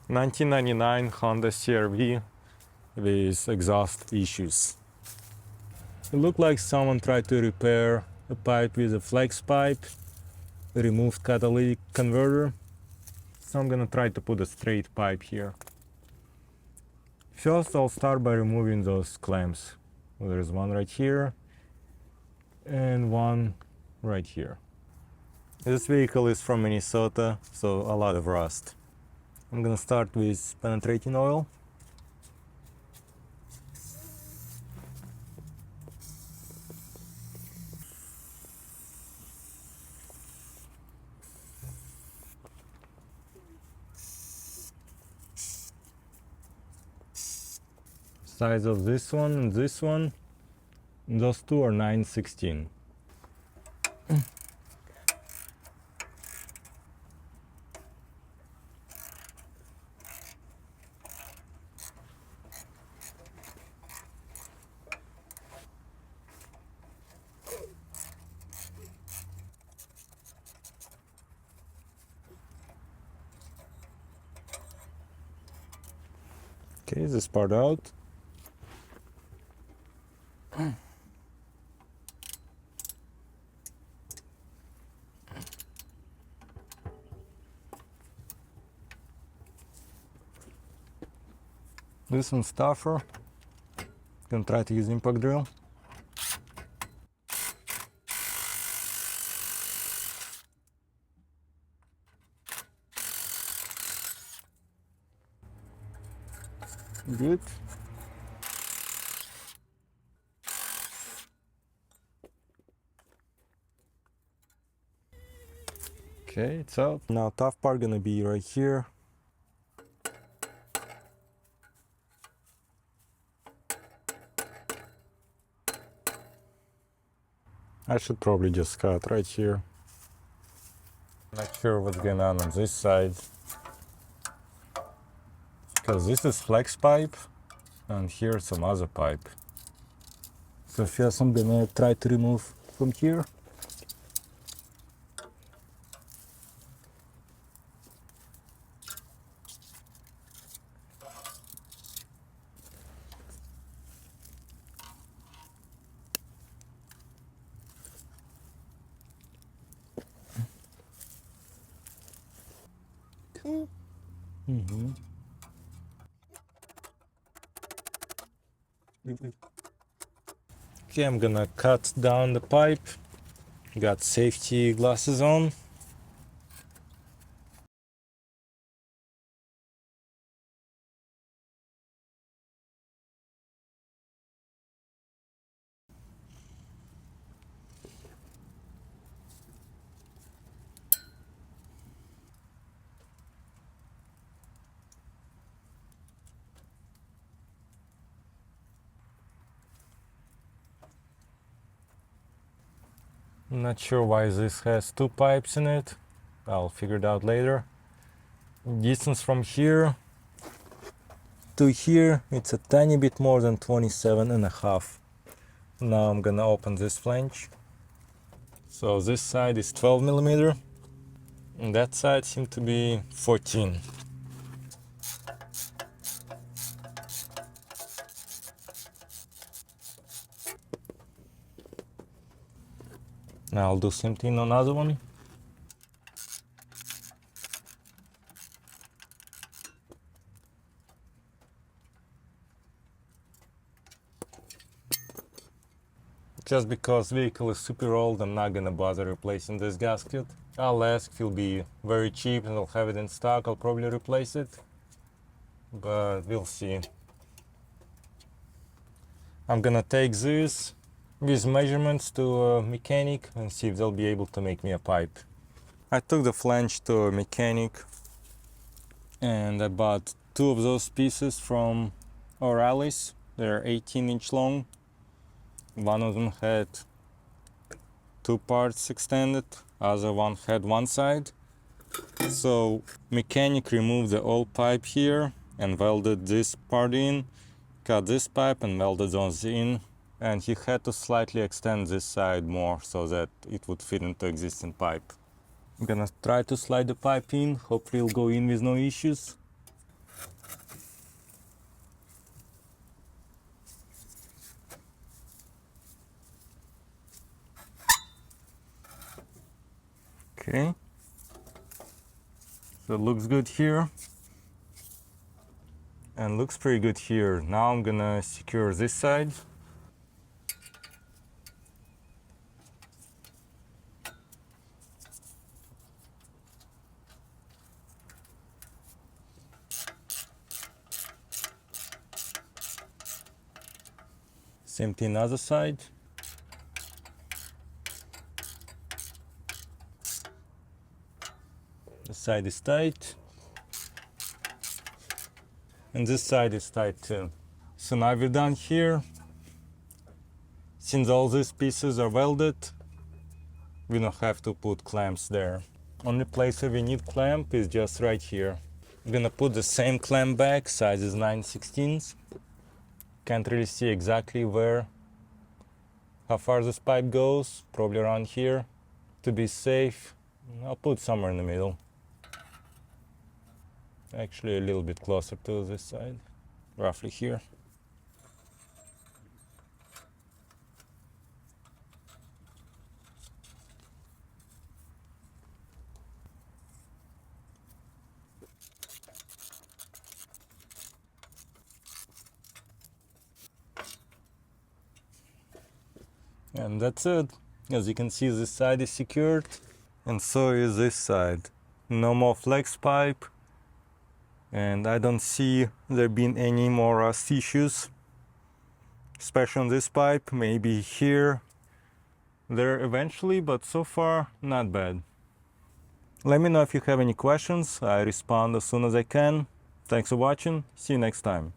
1999 Honda CRV with exhaust issues. It looked like someone tried to repair a pipe with a flex pipe, removed catalytic converter. So I'm gonna try to put a straight pipe here. First, I'll start by removing those clamps. There's one right here and one right here. This vehicle is from Minnesota, so a lot of rust. I'm gonna start with penetrating oil. Size of this one and this one, those two are 9/16. Okay, this part out. This one's tougher. Gonna try to use impact drill. Good. Okay, it's out. Now tough part gonna be right here. I should probably just cut right here. Not sure what's going on this side, because this is flex pipe and here's some other pipe. So first I'm gonna try to remove from here. Okay, I'm gonna cut down the pipe. Got safety glasses on. I'm not sure why this has two pipes in it. I'll figure it out later. Distance from here to here, it's a tiny bit more than 27.5. Now I'm gonna open this flange. So this side is 12 millimeter, and that side seems to be 14. Now I'll do same thing on other one. Just because vehicle is super old, I'm not gonna bother replacing this gasket. I'll ask if it'll be very cheap and I'll have it in stock. I'll probably replace it, but we'll see. I'm gonna take this with measurements to a mechanic and see if they'll be able to make me a pipe. I took the flange to a mechanic and I bought two of those pieces from O'Reilly's. They're 18-inch long. One of them had two parts extended, other one had one side. So mechanic removed the old pipe here and welded this part in, cut this pipe and welded those in, and he had to slightly extend this side more so that it would fit into existing pipe. I'm gonna try to slide the pipe in, hopefully it'll go in with no issues. Okay. So it looks good here. And looks pretty good here. Now I'm gonna secure this side. Same thing other side. This side is tight. And this side is tight too. So now we're done here. Since all these pieces are welded, we don't have to put clamps there. Only place where we need clamp is just right here. I'm gonna put the same clamp back, size is 9/16. Can't really see exactly how far this pipe goes, probably around here. To be safe, I'll put somewhere in the middle. Actually a little bit closer to this side, roughly here. And that's it. As you can see, this side is secured, and so is this side. No more flex pipe, and I don't see there being any more rust issues, especially on this pipe. Maybe here, there eventually, but so far not bad. Let me know if you have any questions. I respond as soon as I can. Thanks for watching. See you next time.